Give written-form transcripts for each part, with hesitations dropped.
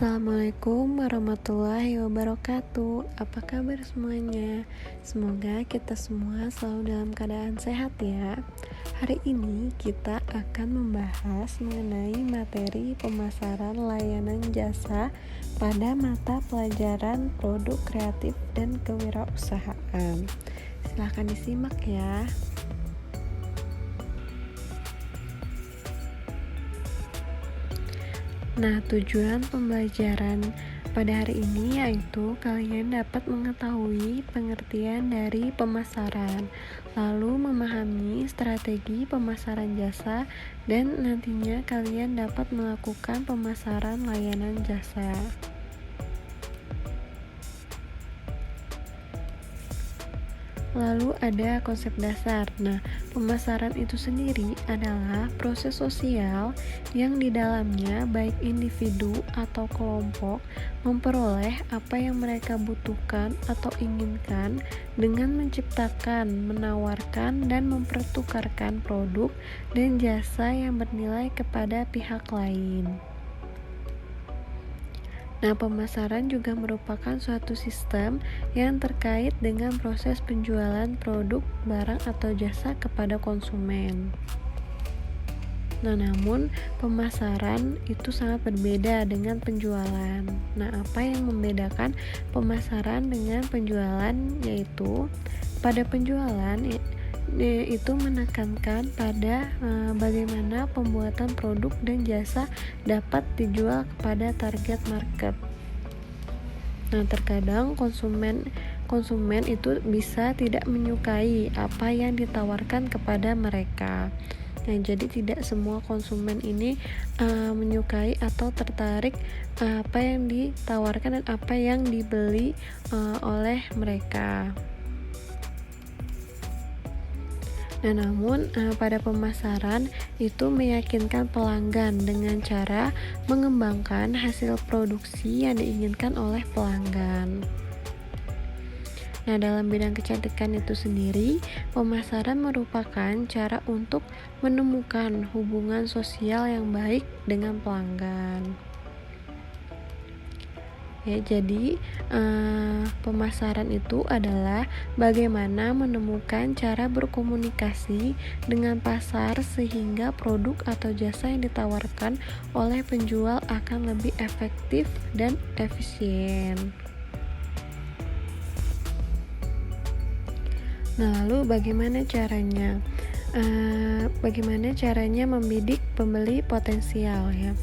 Assalamualaikum warahmatullahi wabarakatuh. Apa kabar semuanya? Semoga kita semua selalu dalam keadaan sehat ya. Hari ini kita akan membahas mengenai materi pemasaran layanan jasa pada mata pelajaran produk kreatif dan kewirausahaan. Silahkan disimak ya. Nah, tujuan pembelajaran pada hari ini yaitu kalian dapat mengetahui pengertian dari pemasaran, lalu memahami strategi pemasaran jasa, dan nantinya kalian dapat melakukan pemasaran layanan jasa. Lalu ada konsep dasar. Nah, pemasaran itu sendiri adalah proses sosial yang di dalamnya baik individu atau kelompok memperoleh apa yang mereka butuhkan atau inginkan dengan menciptakan, menawarkan, dan mempertukarkan produk dan jasa yang bernilai kepada pihak lain. Nah, pemasaran juga merupakan suatu sistem yang terkait dengan proses penjualan produk, barang, atau jasa kepada konsumen. Nah, namun pemasaran itu sangat berbeda dengan penjualan. Nah, apa yang membedakan pemasaran dengan penjualan yaitu pada penjualan itu menekankan pada bagaimana pembuatan produk dan jasa dapat dijual kepada target market. Nah, terkadang konsumen itu bisa tidak menyukai apa yang ditawarkan kepada mereka. Nah, jadi tidak semua konsumen ini menyukai atau tertarik apa yang ditawarkan dan apa yang dibeli oleh mereka. Nah, namun pada pemasaran itu meyakinkan pelanggan dengan cara mengembangkan hasil produksi yang diinginkan oleh pelanggan. Nah, dalam bidang kecantikan itu sendiri, pemasaran merupakan cara untuk menemukan hubungan sosial yang baik dengan pelanggan. Ya, jadi pemasaran itu adalah bagaimana menemukan cara berkomunikasi dengan pasar sehingga produk atau jasa yang ditawarkan oleh penjual akan lebih efektif dan efisien. Nah, lalu bagaimana caranya? Bagaimana caranya membidik pembeli potensial ya,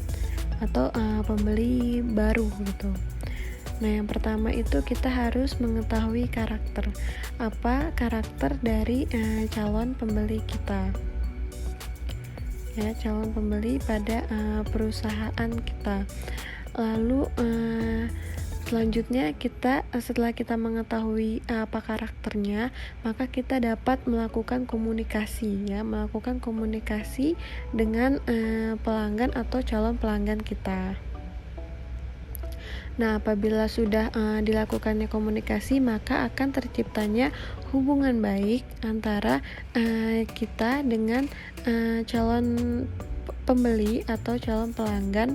atau pembeli baru gitu. Nah, yang pertama itu kita harus mengetahui karakter. Apa karakter dari calon pembeli kita? Ya, calon pembeli pada perusahaan kita. Lalu selanjutnya setelah kita mengetahui apa karakternya, maka kita dapat melakukan komunikasi dengan pelanggan atau calon pelanggan kita. Nah, apabila sudah dilakukannya komunikasi, maka akan terciptanya hubungan baik antara kita dengan calon pembeli atau calon pelanggan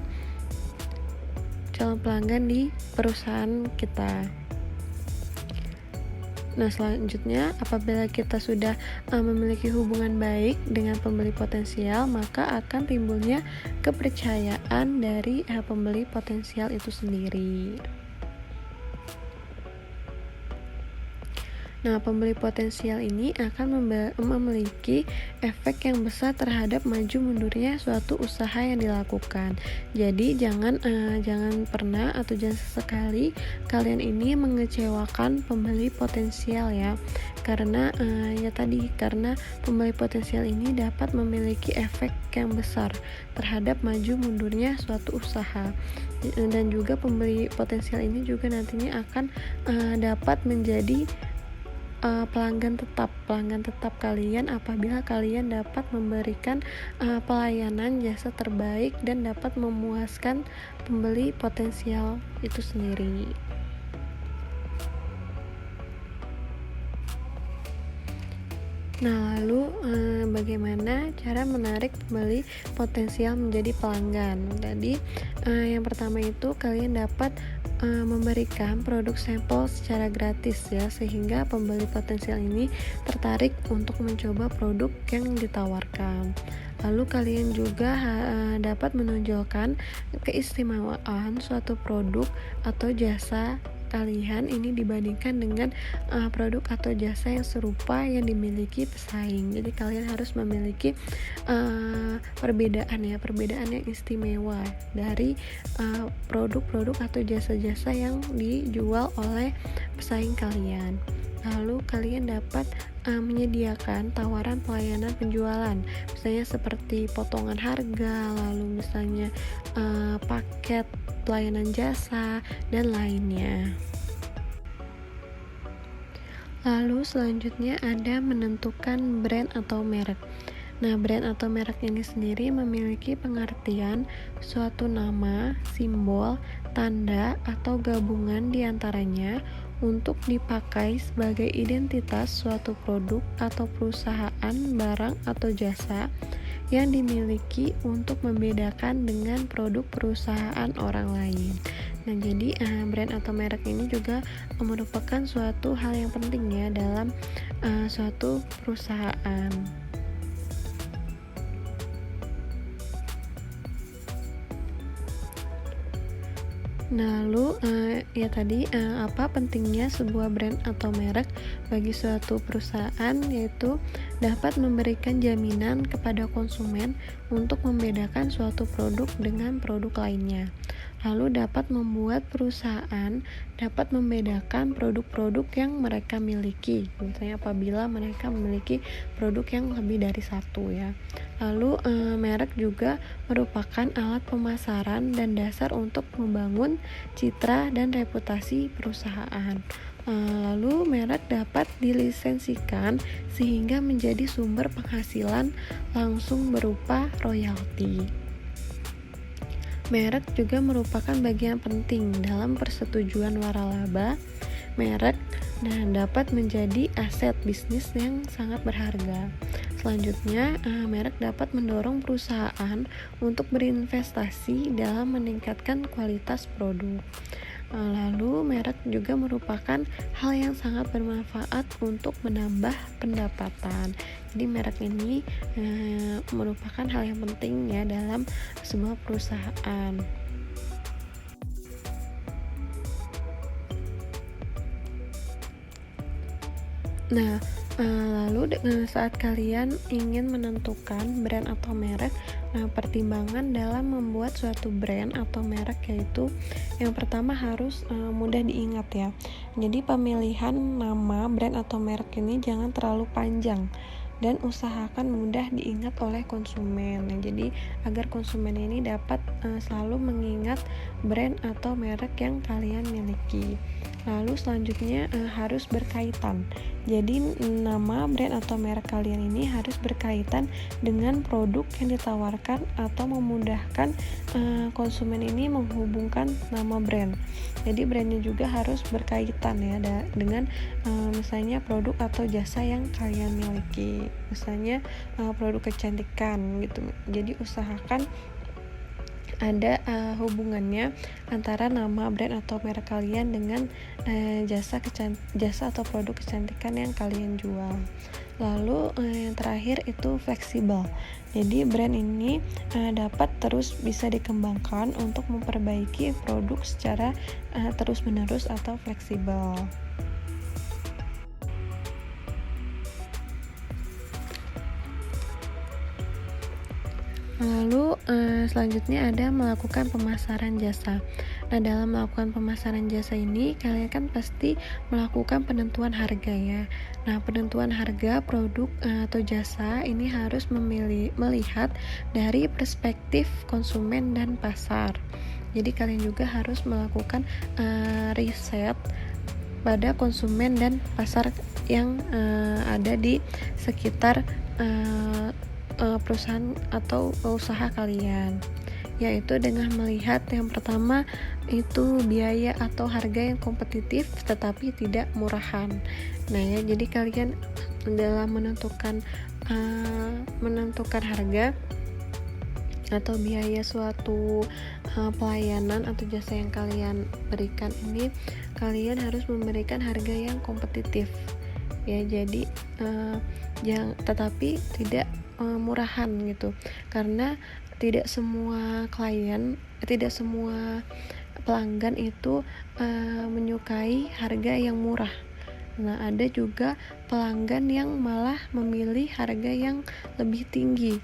di perusahaan kita. Nah, selanjutnya apabila kita sudah memiliki hubungan baik dengan pembeli potensial, maka akan timbulnya kepercayaan dari pembeli potensial itu sendiri. Nah, pembeli potensial ini akan memiliki efek yang besar terhadap maju mundurnya suatu usaha yang dilakukan. Jadi jangan pernah atau jangan sesekali kalian ini mengecewakan pembeli potensial ya. Karena karena pembeli potensial ini dapat memiliki efek yang besar terhadap maju mundurnya suatu usaha. Dan juga pembeli potensial ini juga nantinya akan dapat menjadi pelanggan tetap kalian apabila kalian dapat memberikan pelayanan jasa terbaik dan dapat memuaskan pembeli potensial itu sendiri. Nah, lalu bagaimana cara menarik pembeli potensial menjadi pelanggan? Tadi yang pertama itu kalian dapat memberikan produk sampel secara gratis ya, sehingga pembeli potensial ini tertarik untuk mencoba produk yang ditawarkan. Lalu kalian juga dapat menonjolkan keistimewaan suatu produk atau jasa kalian ini dibandingkan dengan produk atau jasa yang serupa yang dimiliki pesaing. Jadi kalian harus memiliki perbedaan yang istimewa dari produk-produk atau jasa-jasa yang dijual oleh pesaing kalian. Lalu kalian dapat menyediakan tawaran pelayanan penjualan, misalnya seperti potongan harga, lalu misalnya paket pelayanan jasa, dan lainnya. Lalu selanjutnya ada menentukan brand atau merek. Nah, brand atau merek ini sendiri memiliki pengertian suatu nama, simbol, tanda, atau gabungan di antaranya untuk dipakai sebagai identitas suatu produk atau perusahaan, barang, atau jasa yang dimiliki untuk membedakan dengan produk perusahaan orang lain. Nah, jadi brand atau merek ini juga merupakan suatu hal yang penting ya dalam suatu perusahaan. Nah, lalu ya tadi apa pentingnya sebuah brand atau merek bagi suatu perusahaan, yaitu dapat memberikan jaminan kepada konsumen untuk membedakan suatu produk dengan produk lainnya. Lalu dapat membuat perusahaan dapat membedakan produk-produk yang mereka miliki, misalnya apabila mereka memiliki produk yang lebih dari satu ya. Lalu merek juga merupakan alat pemasaran dan dasar untuk membangun citra dan reputasi perusahaan. Lalu merek dapat dilisensikan sehingga menjadi sumber penghasilan langsung berupa royalti. Merek juga merupakan bagian penting dalam persetujuan waralaba merek dan dapat menjadi aset bisnis yang sangat berharga. Selanjutnya, merek dapat mendorong perusahaan untuk berinvestasi dalam meningkatkan kualitas produk. Lalu merek juga merupakan hal yang sangat bermanfaat untuk menambah pendapatan. Jadi merek ini merupakan hal yang penting ya dalam sebuah perusahaan. Nah, lalu saat kalian ingin menentukan brand atau merek, pertimbangan dalam membuat suatu brand atau merek yaitu yang pertama harus mudah diingat ya. Jadi pemilihan nama brand atau merek ini jangan terlalu panjang dan usahakan mudah diingat oleh konsumen. Nah, jadi agar konsumen ini dapat selalu mengingat brand atau merek yang kalian miliki. Lalu selanjutnya harus berkaitan. Jadi nama brand atau merek kalian ini harus berkaitan dengan produk yang ditawarkan atau memudahkan konsumen ini menghubungkan nama brand. Jadi brandnya juga harus berkaitan ya dengan misalnya produk atau jasa yang kalian miliki. Misalnya produk kecantikan gitu. Jadi usahakan ada hubungannya antara nama brand atau merek kalian dengan jasa atau produk kecantikan yang kalian jual. Lalu yang terakhir itu fleksibel. Jadi brand ini dapat terus bisa dikembangkan untuk memperbaiki produk secara terus-menerus atau fleksibel. Lalu selanjutnya ada melakukan pemasaran jasa. Nah, dalam melakukan pemasaran jasa ini kalian kan pasti melakukan penentuan harga ya. Nah, penentuan harga produk atau jasa ini harus melihat dari perspektif konsumen dan pasar. Jadi kalian juga harus melakukan riset pada konsumen dan pasar yang ada di sekitar perusahaan atau usaha kalian, yaitu dengan melihat yang pertama itu biaya atau harga yang kompetitif tetapi tidak murahan. Nah ya, jadi kalian dalam menentukan harga atau biaya suatu pelayanan atau jasa yang kalian berikan ini, kalian harus memberikan harga yang kompetitif ya. Jadi tetapi tidak murahan gitu, karena tidak semua pelanggan itu menyukai harga yang murah. Nah, ada juga pelanggan yang malah memilih harga yang lebih tinggi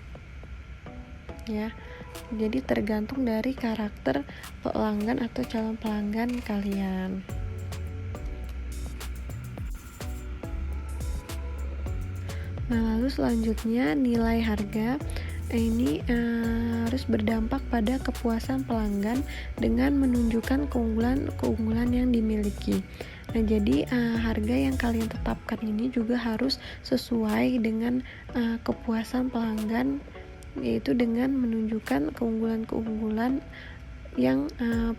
ya. Jadi tergantung dari karakter pelanggan atau calon pelanggan kalian. Nah, lalu selanjutnya nilai harga ini harus berdampak pada kepuasan pelanggan dengan menunjukkan keunggulan yang dimiliki. Nah, jadi harga yang kalian tetapkan ini juga harus sesuai dengan kepuasan pelanggan, yaitu dengan menunjukkan keunggulan yang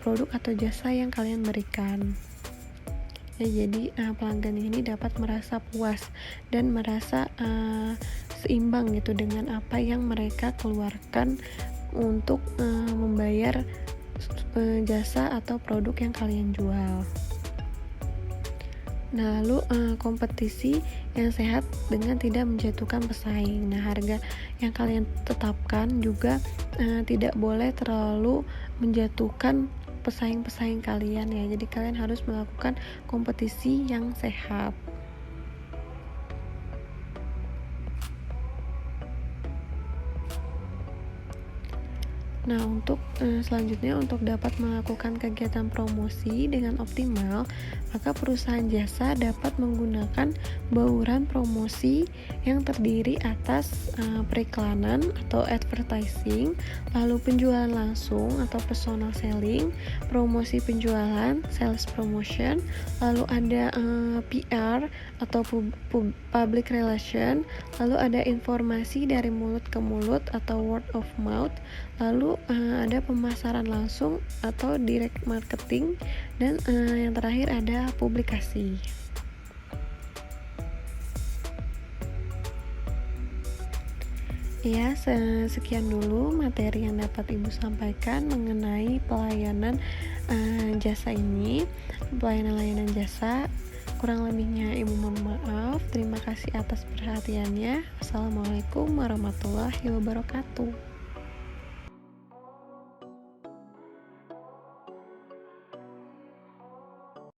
produk atau jasa yang kalian berikan. Ya, jadi pelanggan ini dapat merasa puas dan merasa seimbang gitu dengan apa yang mereka keluarkan untuk membayar jasa atau produk yang kalian jual. Nah, lalu kompetisi yang sehat dengan tidak menjatuhkan pesaing. Nah, harga yang kalian tetapkan juga tidak boleh terlalu menjatuhkan pesaing-pesaing kalian ya. Jadi kalian harus melakukan kompetisi yang sehat. Nah, untuk selanjutnya, untuk dapat melakukan kegiatan promosi dengan optimal, maka perusahaan jasa dapat menggunakan bauran promosi yang terdiri atas periklanan atau advertising, lalu penjualan langsung atau personal selling, promosi penjualan, sales promotion, lalu ada PR atau public relation, lalu ada informasi dari mulut ke mulut atau word of mouth, lalu ada pemasaran langsung atau direct marketing, dan yang terakhir ada publikasi. Ya, sekian dulu materi yang dapat Ibu sampaikan mengenai pelayanan jasa ini, pelayanan jasa. Kurang lebihnya Ibu mohon maaf. Terima kasih atas perhatiannya. Assalamualaikum warahmatullahi wabarakatuh.